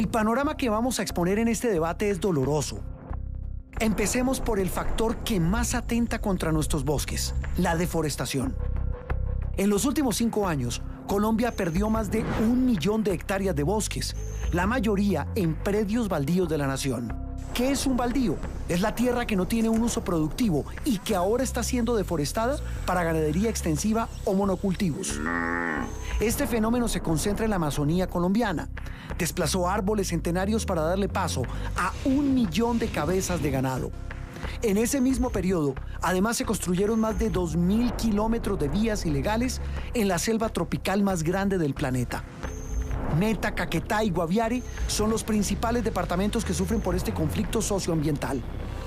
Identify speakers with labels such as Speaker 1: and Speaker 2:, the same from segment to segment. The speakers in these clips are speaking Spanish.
Speaker 1: El panorama que vamos a exponer en este debate es doloroso. Empecemos por el factor que más atenta contra nuestros bosques, la deforestación. En los últimos 5 años, Colombia perdió más de 1 millón de hectáreas de bosques, la mayoría en predios baldíos de la nación. ¿Qué es un baldío? Es la tierra que no tiene un uso productivo y que ahora está siendo deforestada para ganadería extensiva o monocultivos. Este fenómeno se concentra en la Amazonía colombiana. Desplazó árboles centenarios para darle paso a 1 millón de cabezas de ganado. En ese mismo periodo, además se construyeron más de 2.000 kilómetros de vías ilegales en la selva tropical más grande del planeta. Meta, Caquetá y Guaviare son los principales departamentos que sufren por este conflicto socioambiental.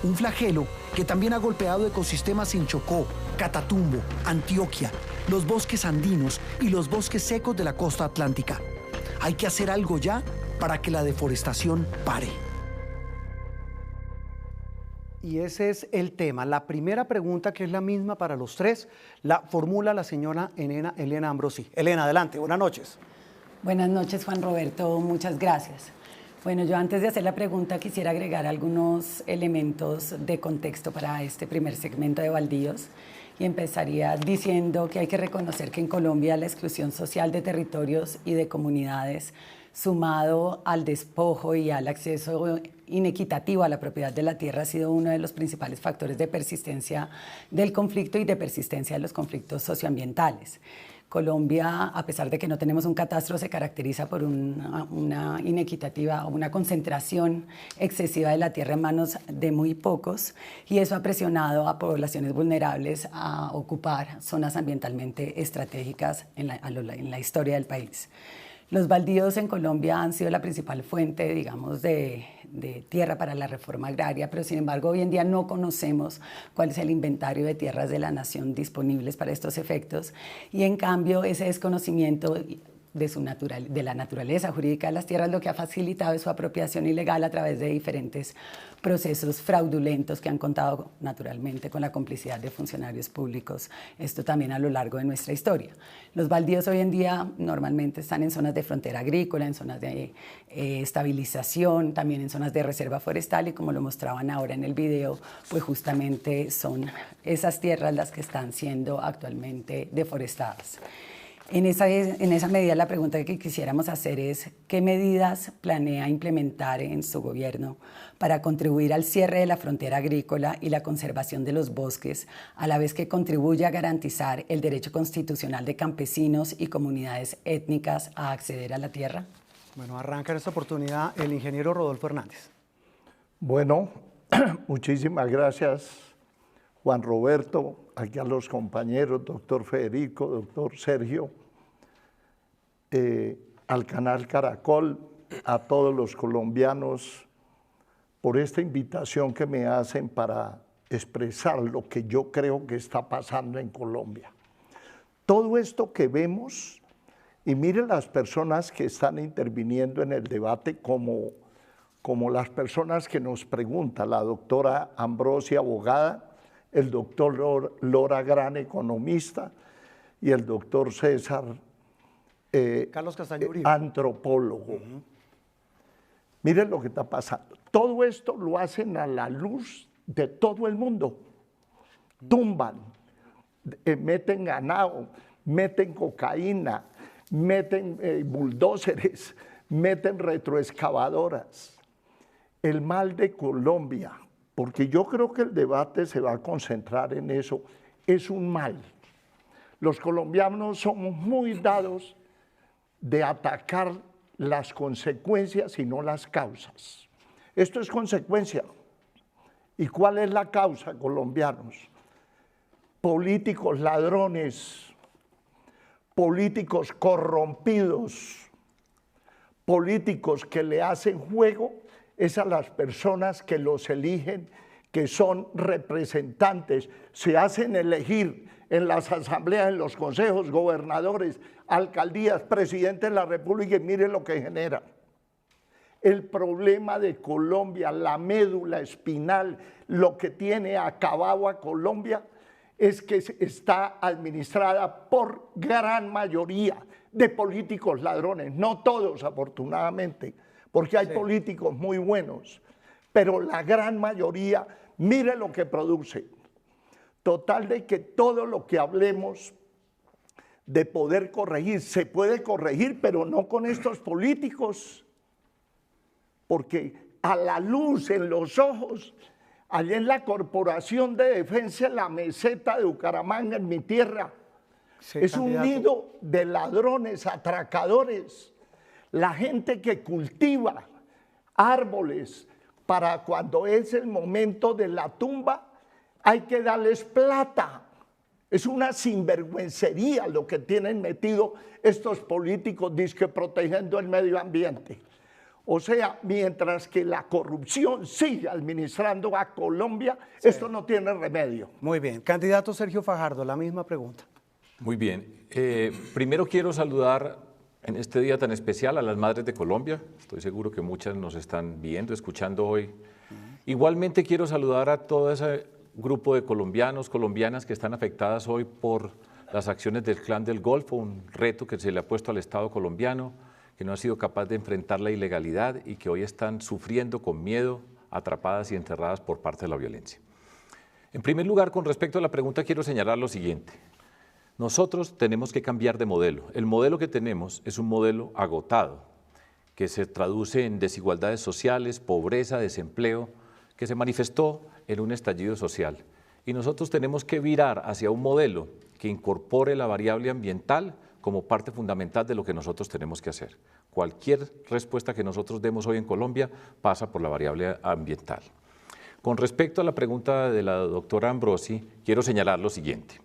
Speaker 1: Un flagelo que también ha golpeado ecosistemas en Chocó, Catatumbo, Antioquia, los bosques andinos y los bosques secos de la costa atlántica. Hay que hacer algo ya para que la deforestación pare.
Speaker 2: Y ese es el tema. La primera pregunta, que es la misma para los tres, la formula la señora Elena Ambrosi. Elena, adelante, buenas noches.
Speaker 3: Buenas noches, Juan Roberto, muchas gracias. Bueno, yo antes de hacer la pregunta quisiera agregar algunos elementos de contexto para este primer segmento de baldíos y empezaría diciendo que hay que reconocer que en Colombia la exclusión social de territorios y de comunidades, sumado al despojo y al acceso inequitativo a la propiedad de la tierra, ha sido uno de los principales factores de persistencia del conflicto y de persistencia de los conflictos socioambientales. Colombia, a pesar de que no tenemos un catastro, se caracteriza por una inequitativa, una concentración excesiva de la tierra en manos de muy pocos, y eso ha presionado a poblaciones vulnerables a ocupar zonas ambientalmente estratégicas en la historia del país. Los baldíos en Colombia han sido la principal fuente, digamos, de tierra para la reforma agraria, pero sin embargo hoy en día no conocemos cuál es el inventario de tierras de la nación disponibles para estos efectos, y en cambio ese desconocimiento de la naturaleza jurídica de las tierras lo que ha facilitado es su apropiación ilegal a través de diferentes procesos fraudulentos que han contado naturalmente con la complicidad de funcionarios públicos, esto también a lo largo de nuestra historia. Los baldíos hoy en día normalmente están en zonas de frontera agrícola, en zonas de estabilización, también en zonas de reserva forestal, y como lo mostraban ahora en el video, pues justamente son esas tierras las que están siendo actualmente deforestadas. En esa medida, la pregunta que quisiéramos hacer es: ¿qué medidas planea implementar en su gobierno para contribuir al cierre de la frontera agrícola y la conservación de los bosques, a la vez que contribuye a garantizar el derecho constitucional de campesinos y comunidades étnicas a acceder a la tierra?
Speaker 2: Bueno, arranca en esta oportunidad el ingeniero Rodolfo Hernández.
Speaker 4: Bueno, muchísimas gracias, Juan Roberto, aquí a los compañeros, doctor Federico, doctor Sergio, al canal Caracol, a todos los colombianos, por esta invitación que me hacen para expresar lo que yo creo que está pasando en Colombia. Todo esto que vemos, y miren las personas que están interviniendo en el debate, como las personas que nos preguntan, la doctora Ambrosi, abogada, el doctor Lora, gran economista, y el doctor César,
Speaker 2: Carlos Castaño Uribe,
Speaker 4: antropólogo. Miren lo que está pasando. Todo esto lo hacen a la luz de todo el mundo. Tumban, meten ganado, meten cocaína, meten bulldózeres, meten retroexcavadoras. El mal de Colombia, porque yo creo que el debate se va a concentrar en eso, es un mal. Los colombianos somos muy dados de atacar las consecuencias y no las causas. Esto es consecuencia. ¿Y cuál es la causa, colombianos? Políticos ladrones, políticos corrompidos, políticos que le hacen juego es a las personas que los eligen, que son representantes, se hacen elegir en las asambleas, en los consejos, gobernadores, alcaldías, presidente de la República, y miren lo que genera. El problema de Colombia, la médula espinal, lo que tiene acabado a Colombia, es que está administrada por gran mayoría de políticos ladrones, no todos afortunadamente, porque hay políticos muy buenos, pero la gran mayoría, mire lo que produce. Total de que todo lo que hablemos de poder corregir, se puede corregir, pero no con estos políticos, porque a la luz, en los ojos, allá en la Corporación de Defensa de la Meseta de Bucaramanga, en mi tierra, es un nido de ladrones, atracadores, la gente que cultiva árboles para cuando es el momento de la tumba, hay que darles plata. Es una sinvergüencería lo que tienen metido estos políticos dizque protegiendo el medio ambiente. O sea, mientras que la corrupción sigue administrando a Colombia, esto no tiene remedio.
Speaker 2: Muy bien. Candidato Sergio Fajardo, la misma pregunta.
Speaker 5: Muy bien. Primero quiero saludar en este día tan especial a las madres de Colombia. Estoy seguro que muchas nos están viendo, escuchando hoy. Igualmente quiero saludar a todo ese grupo de colombianos, colombianas que están afectadas hoy por las acciones del Clan del Golfo, un reto que se le ha puesto al Estado colombiano, que no ha sido capaz de enfrentar la ilegalidad y que hoy están sufriendo con miedo, atrapadas y enterradas por parte de la violencia. En primer lugar, con respecto a la pregunta, quiero señalar lo siguiente. Nosotros tenemos que cambiar de modelo. El modelo que tenemos es un modelo agotado, que se traduce en desigualdades sociales, pobreza, desempleo, que se manifestó en un estallido social. Y nosotros tenemos que virar hacia un modelo que incorpore la variable ambiental como parte fundamental de lo que nosotros tenemos que hacer. Cualquier respuesta que nosotros demos hoy en Colombia pasa por la variable ambiental. Con respecto a la pregunta de la doctora Ambrosi, quiero señalar lo siguiente.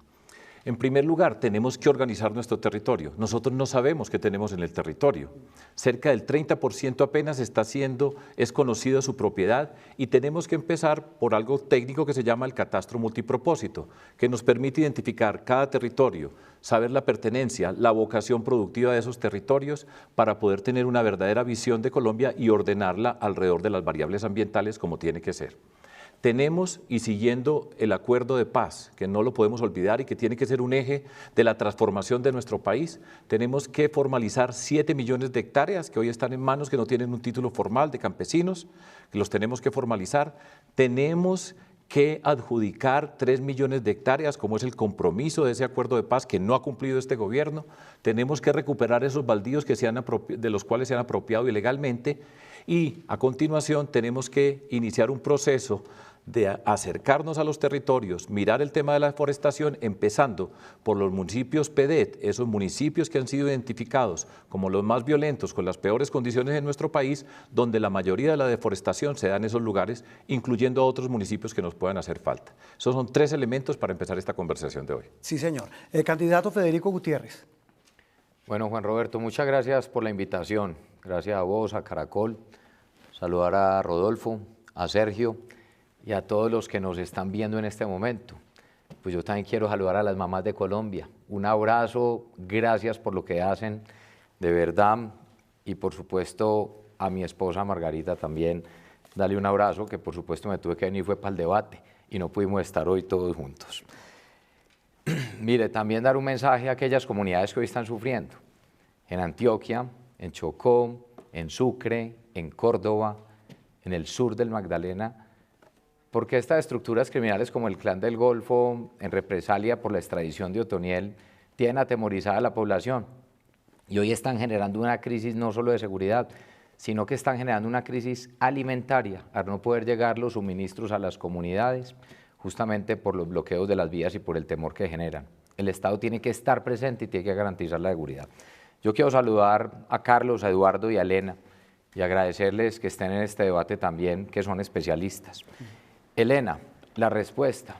Speaker 5: En primer lugar, tenemos que organizar nuestro territorio. Nosotros no sabemos qué tenemos en el territorio. Cerca del 30% apenas es conocido su propiedad y tenemos que empezar por algo técnico que se llama el catastro multipropósito, que nos permite identificar cada territorio, saber la pertenencia, la vocación productiva de esos territorios para poder tener una verdadera visión de Colombia y ordenarla alrededor de las variables ambientales como tiene que ser. Tenemos, y siguiendo el acuerdo de paz, que no lo podemos olvidar y que tiene que ser un eje de la transformación de nuestro país, tenemos que formalizar 7 millones de hectáreas que hoy están en manos, que no tienen un título formal de campesinos, que los tenemos que formalizar. Tenemos que adjudicar 3 millones de hectáreas, como es el compromiso de ese acuerdo de paz que no ha cumplido este gobierno. Tenemos que recuperar esos baldíos de los cuales se han apropiado ilegalmente y a continuación tenemos que iniciar un proceso de acercarnos a los territorios, mirar el tema de la deforestación, empezando por los municipios PEDET, esos municipios que han sido identificados como los más violentos, con las peores condiciones en nuestro país, donde la mayoría de la deforestación se da en esos lugares, incluyendo a otros municipios que nos puedan hacer falta. Esos son 3 elementos para empezar esta conversación de hoy.
Speaker 2: Sí, señor. El candidato Federico Gutiérrez.
Speaker 6: Bueno, Juan Roberto, muchas gracias por la invitación. Gracias a vos, a Caracol, saludar a Rodolfo, a Sergio y a todos los que nos están viendo en este momento. Pues yo también quiero saludar a las mamás de Colombia. Un abrazo, gracias por lo que hacen, de verdad. Y por supuesto a mi esposa Margarita también, dale un abrazo, que por supuesto me tuve que venir, fue para el debate y no pudimos estar hoy todos juntos. Mire, también dar un mensaje a aquellas comunidades que hoy están sufriendo. En Antioquia, en Chocó, en Sucre, en Córdoba, en el sur del Magdalena, porque estas estructuras criminales como el Clan del Golfo, en represalia por la extradición de Otoniel, tienen atemorizada a la población y hoy están generando una crisis no solo de seguridad, sino que están generando una crisis alimentaria al no poder llegar los suministros a las comunidades, justamente por los bloqueos de las vías y por el temor que generan. El Estado tiene que estar presente y tiene que garantizar la seguridad. Yo quiero saludar a Carlos, a Eduardo y a Elena y agradecerles que estén en este debate también, que son especialistas. Elena, la respuesta.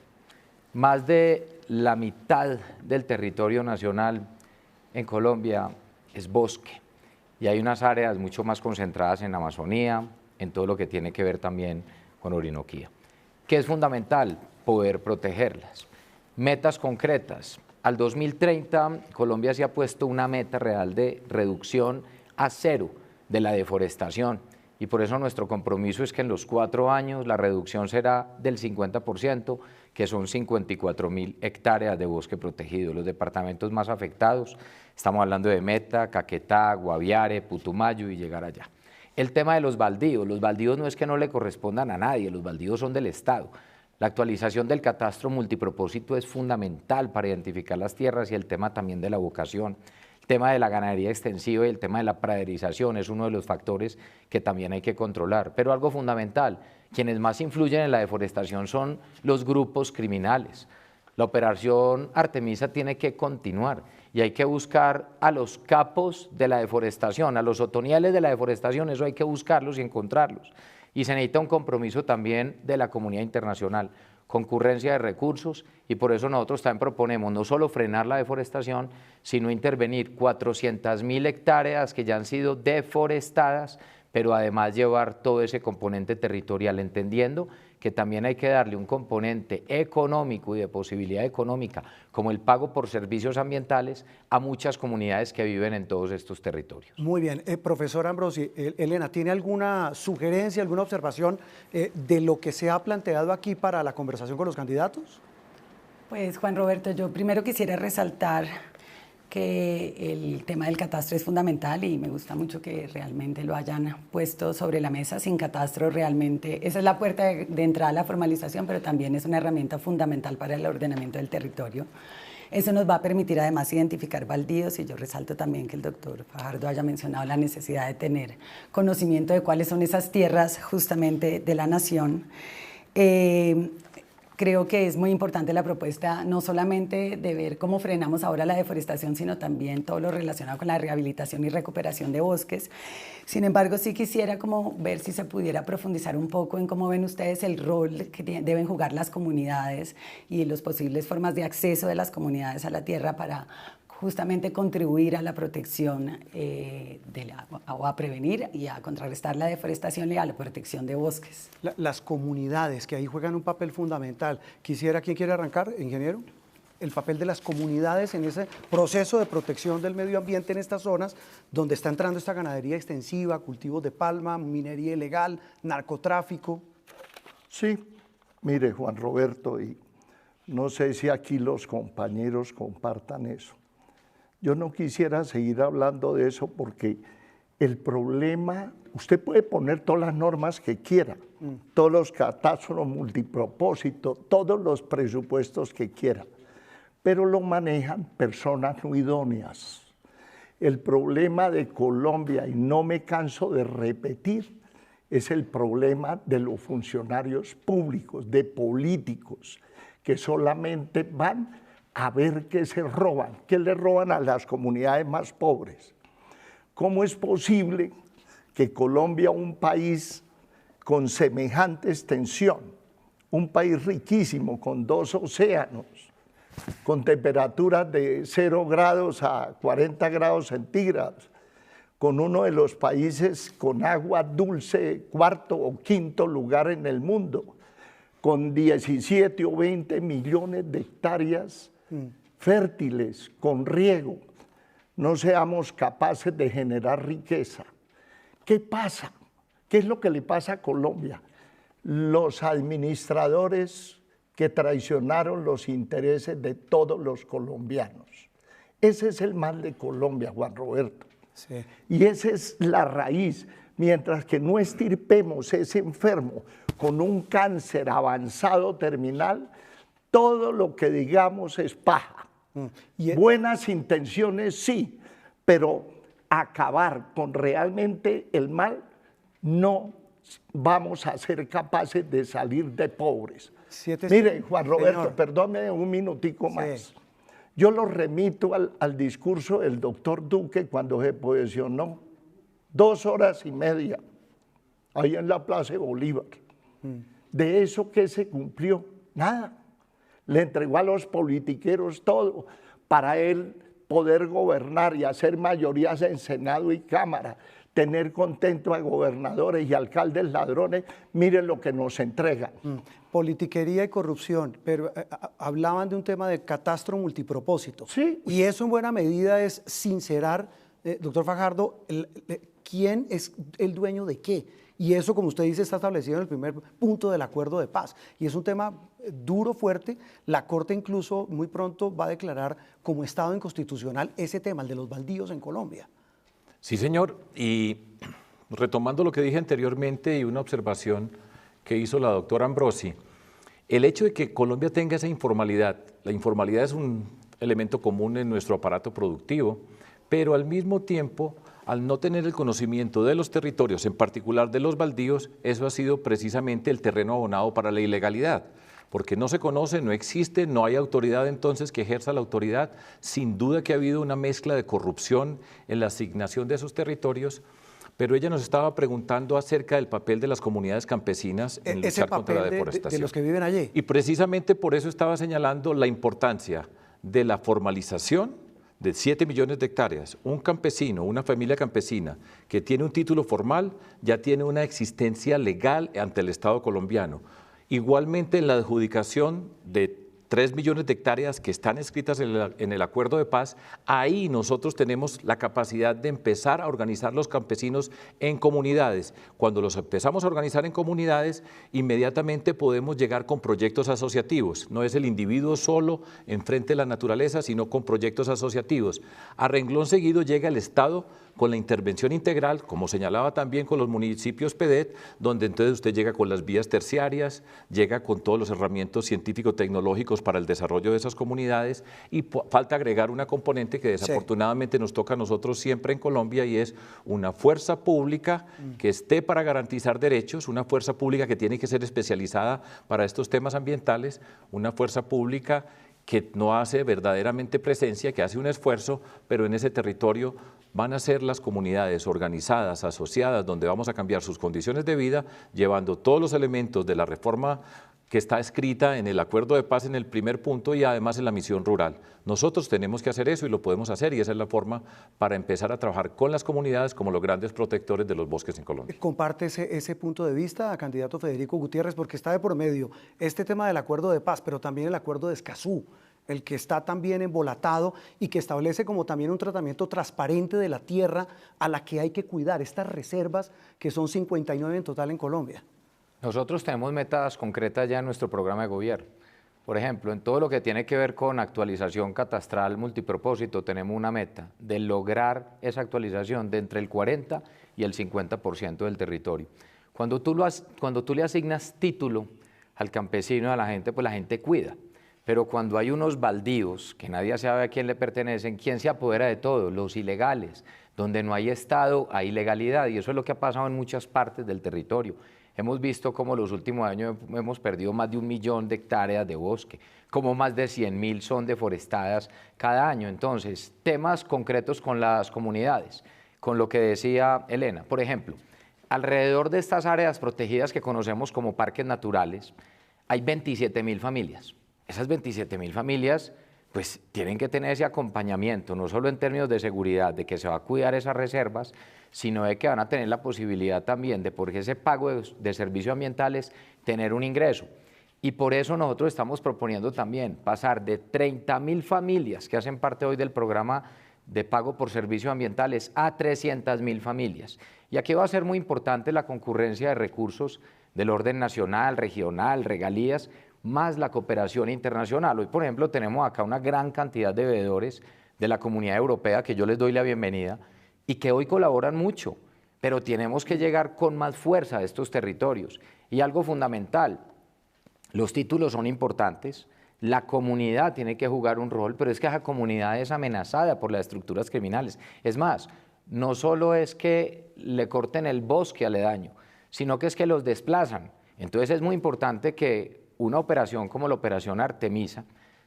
Speaker 6: Más de la mitad del territorio nacional en Colombia es bosque y hay unas áreas mucho más concentradas en Amazonía, en todo lo que tiene que ver también con Orinoquía. ¿Qué es fundamental? Poder protegerlas. Metas concretas. Al 2030, Colombia se ha puesto una meta real de reducción a 0 de la deforestación. Y por eso nuestro compromiso es que en los 4 años la reducción será del 50%, que son 54.000 hectáreas de bosque protegido. Los departamentos más afectados, estamos hablando de Meta, Caquetá, Guaviare, Putumayo y llegar allá. el tema de los baldíos no es que no le correspondan a nadie, los baldíos son del Estado. La actualización del catastro multipropósito es fundamental para identificar las tierras y el tema también de la vocación. El tema de la ganadería extensiva y el tema de la praderización es uno de los factores que también hay que controlar. Pero algo fundamental, quienes más influyen en la deforestación son los grupos criminales. La operación Artemisa tiene que continuar y hay que buscar a los capos de la deforestación, a los otoniales de la deforestación, eso hay que buscarlos y encontrarlos. Y se necesita un compromiso también de la comunidad internacional, concurrencia de recursos, y por eso nosotros también proponemos no solo frenar la deforestación, sino intervenir 400.000 hectáreas que ya han sido deforestadas, pero además llevar todo ese componente territorial, entendiendo que también hay que darle un componente económico y de posibilidad económica, como el pago por servicios ambientales, a muchas comunidades que viven en todos estos territorios.
Speaker 2: Muy bien. Profesor Ambrosi, Elena, ¿tiene alguna sugerencia, alguna observación de lo que se ha planteado aquí para la conversación con los candidatos?
Speaker 3: Pues Juan Roberto, yo primero quisiera resaltar que el tema del catastro es fundamental y me gusta mucho que realmente lo hayan puesto sobre la mesa. Sin catastro realmente, esa es la puerta de entrada a la formalización, pero también es una herramienta fundamental para el ordenamiento del territorio. Eso nos va a permitir además identificar baldíos, y yo resalto también que el doctor Fajardo haya mencionado la necesidad de tener conocimiento de cuáles son esas tierras justamente de la nación. Creo que es muy importante la propuesta, no solamente de ver cómo frenamos ahora la deforestación, sino también todo lo relacionado con la rehabilitación y recuperación de bosques. Sin embargo, sí quisiera como ver si se pudiera profundizar un poco en cómo ven ustedes el rol que deben jugar las comunidades y las posibles formas de acceso de las comunidades a la tierra para justamente contribuir a la protección del agua, o a prevenir y a contrarrestar la deforestación y a la protección de bosques.
Speaker 2: Las comunidades que ahí juegan un papel fundamental. ¿Quién quiere arrancar, ingeniero? El papel de las comunidades en ese proceso de protección del medio ambiente en estas zonas donde está entrando esta ganadería extensiva, cultivos de palma, minería ilegal, narcotráfico.
Speaker 4: Sí, mire Juan Roberto, y no sé si aquí los compañeros compartan eso. Yo no quisiera seguir hablando de eso porque el problema, usted puede poner todas las normas que quiera, todos los catastros multipropósito, todos los presupuestos que quiera, pero lo manejan personas no idóneas. El problema de Colombia, y no me canso de repetir, es el problema de los funcionarios públicos, de políticos, que solamente van a ver qué se roban, qué le roban a las comunidades más pobres. ¿Cómo es posible que Colombia, un país con semejante extensión, un país riquísimo, con 2 océanos, con temperaturas de 0 grados a 40 grados centígrados, con uno de los países con agua dulce, 4º o 5º lugar en el mundo, con 17 o 20 millones de hectáreas fértiles, con riego, no seamos capaces de generar riqueza? ¿Qué pasa? ¿Qué es lo que le pasa a Colombia? Los administradores que traicionaron los intereses de todos los colombianos. Ese es el mal de Colombia, Juan Roberto.
Speaker 2: Sí.
Speaker 4: Y esa es la raíz. Mientras que no estirpemos ese enfermo con un cáncer avanzado terminal, todo lo que digamos es paja. Buenas intenciones sí, pero acabar con realmente el mal, no vamos a ser capaces de salir de pobres. Mire, Juan Roberto, señor, perdóneme un minutico más. Sí. Yo lo remito al discurso del doctor Duque cuando se posesionó, 2 horas y media, ahí en la Plaza de Bolívar. De eso que se cumplió, nada. Le entregó a los politiqueros todo para él poder gobernar y hacer mayorías en Senado y Cámara, tener contento a gobernadores y alcaldes ladrones. Miren lo que nos entregan.
Speaker 2: Politiquería y corrupción, pero hablaban de un tema de catastro multipropósito.
Speaker 4: Sí.
Speaker 2: Y eso en buena medida es sincerar, doctor Fajardo, quién es el dueño de qué. Y eso, como usted dice, está establecido en el primer punto del acuerdo de paz. Y es un tema duro, fuerte. La Corte incluso muy pronto va a declarar como estado inconstitucional ese tema, el de los baldíos en Colombia.
Speaker 5: Sí, señor. Y retomando lo que dije anteriormente y una observación que hizo la doctora Ambrosi, el hecho de que Colombia tenga esa informalidad, la informalidad es un elemento común en nuestro aparato productivo, pero al mismo tiempo, al no tener el conocimiento de los territorios, en particular de los baldíos, eso ha sido precisamente el terreno abonado para la ilegalidad, porque no se conoce, no existe, no hay autoridad entonces que ejerza la autoridad. Sin duda que ha habido una mezcla de corrupción en la asignación de esos territorios, pero ella nos estaba preguntando acerca del papel de las comunidades campesinas en luchar contra la deforestación.
Speaker 2: De los que viven allí.
Speaker 5: Y precisamente por eso estaba señalando la importancia de la formalización de 7 millones de hectáreas. Un campesino, una familia campesina que tiene un título formal, ya tiene una existencia legal ante el Estado colombiano. Igualmente en la adjudicación de 3 millones de hectáreas que están escritas en el acuerdo de paz, ahí nosotros tenemos la capacidad de empezar a organizar los campesinos en comunidades. Cuando los empezamos a organizar en comunidades, inmediatamente podemos llegar con proyectos asociativos. No es el individuo solo enfrente de la naturaleza, sino con proyectos asociativos. A renglón seguido llega el Estado con la intervención integral, como señalaba también con los municipios PEDET, donde entonces usted llega con las vías terciarias, llega con todos los herramientas científico-tecnológicos para el desarrollo de esas comunidades, y falta agregar una componente que desafortunadamente nos toca a nosotros siempre en Colombia, y es una fuerza pública que esté para garantizar derechos, una fuerza pública que tiene que ser especializada para estos temas ambientales, una fuerza pública que no hace verdaderamente presencia, que hace un esfuerzo, pero en ese territorio van a ser las comunidades organizadas, asociadas, donde vamos a cambiar sus condiciones de vida, llevando todos los elementos de la reforma que está escrita en el acuerdo de paz en el primer punto y además en la misión rural. Nosotros tenemos que hacer eso y lo podemos hacer, y esa es la forma para empezar a trabajar con las comunidades como los grandes protectores de los bosques en Colombia.
Speaker 2: ¿Comparte ese punto de vista, candidato Federico Gutiérrez? Porque está de por medio este tema del acuerdo de paz, pero también el acuerdo de Escazú, el que está también embolatado y que establece como también un tratamiento transparente de la tierra a la que hay que cuidar, estas reservas que son 59 en total en Colombia.
Speaker 6: Nosotros tenemos metas concretas ya en nuestro programa de gobierno. Por ejemplo, en todo lo que tiene que ver con actualización catastral multipropósito, tenemos una meta de lograr esa actualización de entre el 40 y el 50% del territorio. Cuando tú le asignas título al campesino, a la gente, pues la gente cuida. Pero cuando hay unos baldíos que nadie sabe a quién le pertenecen, ¿quién se apodera de todo? Los ilegales. Donde no hay Estado, hay ilegalidad, y eso es lo que ha pasado en muchas partes del territorio. Hemos visto cómo los últimos años hemos perdido más de 1 millón de hectáreas de bosque, como más de 100.000 son deforestadas cada año. Entonces, temas concretos con las comunidades, con lo que decía Elena. Por ejemplo, alrededor de estas áreas protegidas que conocemos como parques naturales, hay 27.000 familias. Esas 27.000 familias pues tienen que tener ese acompañamiento, no solo en términos de seguridad, de que se va a cuidar esas reservas, sino de que van a tener la posibilidad también de, por ese pago de servicios ambientales, tener un ingreso. Y por eso nosotros estamos proponiendo también pasar de 30.000 familias que hacen parte hoy del programa de pago por servicios ambientales a 300.000 familias. Y aquí va a ser muy importante la concurrencia de recursos del orden nacional, regional, regalías, más la cooperación internacional. Hoy, por ejemplo, tenemos acá una gran cantidad de veedores de la Comunidad Europea, que yo les doy la bienvenida, y que hoy colaboran mucho, pero tenemos que llegar con más fuerza a estos territorios. Y algo fundamental, los títulos son importantes, la comunidad tiene que jugar un rol, pero es que esa comunidad es amenazada por las estructuras criminales. Es más, no solo es que le corten el bosque aledaño, sino que es que los desplazan. Entonces es muy importante que una operación como la Operación Artemisa,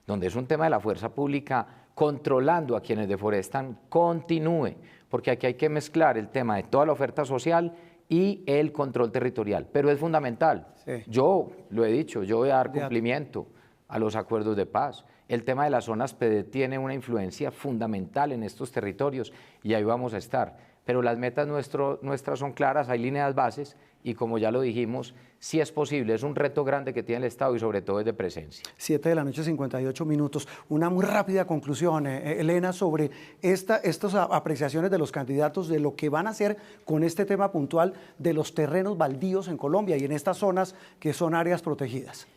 Speaker 6: donde es un tema de la fuerza pública controlando a quienes deforestan, continúe, porque aquí hay que mezclar el tema de toda la oferta social y el control territorial, pero es fundamental. Sí. Yo lo he dicho, yo voy a dar cumplimiento a los acuerdos de paz. El tema de las zonas PD tiene una influencia fundamental en estos territorios y ahí vamos a estar. Pero las metas nuestras son claras, hay líneas bases y, como ya lo dijimos, sí es posible, es un reto grande que tiene el Estado y sobre todo es de presencia.
Speaker 2: 7:58 p.m. Una muy rápida conclusión, Elena, sobre estas apreciaciones de los candidatos de lo que van a hacer con este tema puntual de los terrenos baldíos en Colombia y en estas zonas que son áreas protegidas.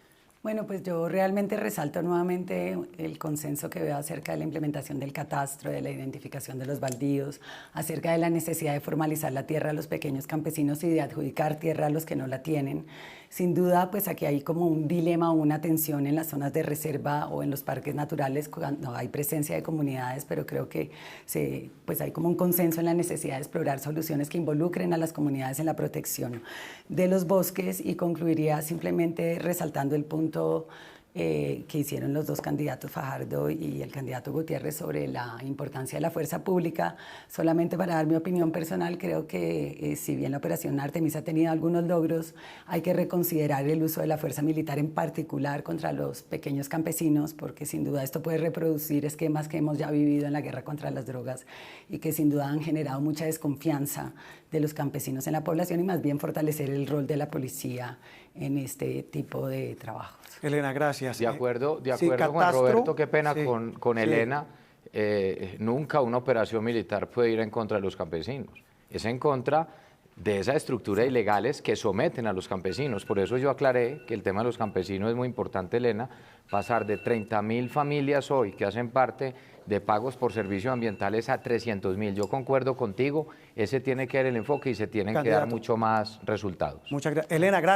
Speaker 3: Bueno, pues yo realmente resalto nuevamente el consenso que veo acerca de la implementación del catastro, de la identificación de los baldíos, acerca de la necesidad de formalizar la tierra a los pequeños campesinos y de adjudicar tierra a los que no la tienen. Sin duda, pues aquí hay como un dilema o una tensión en las zonas de reserva o en los parques naturales cuando hay presencia de comunidades, pero creo que pues hay como un consenso en la necesidad de explorar soluciones que involucren a las comunidades en la protección de los bosques, y concluiría simplemente resaltando el punto que hicieron los dos candidatos, Fajardo y el candidato Gutiérrez, sobre la importancia de la fuerza pública. Solamente para dar mi opinión personal, creo que si bien la operación Artemisa ha tenido algunos logros, hay que reconsiderar el uso de la fuerza militar, en particular contra los pequeños campesinos, porque sin duda esto puede reproducir esquemas que hemos ya vivido en la guerra contra las drogas y que sin duda han generado mucha desconfianza de los campesinos en la población, y más bien fortalecer el rol de la policía en este tipo de trabajos.
Speaker 2: Elena, gracias.
Speaker 6: De acuerdo,
Speaker 2: Sí,
Speaker 6: Juan
Speaker 2: catastro,
Speaker 6: Roberto, qué pena
Speaker 2: sí,
Speaker 6: con
Speaker 2: sí.
Speaker 6: Elena. Nunca una operación militar puede ir en contra de los campesinos. Es en contra de esas estructuras ilegales que someten a los campesinos. Por eso yo aclaré que el tema de los campesinos es muy importante, Elena. Pasar de 30.000 familias hoy que hacen parte de pagos por servicios ambientales a 300.000. Yo concuerdo contigo, ese tiene que ser el enfoque y se tienen que dar
Speaker 2: Candidato.
Speaker 6: mucho más resultados.
Speaker 2: Muchas gracias. Elena, gracias.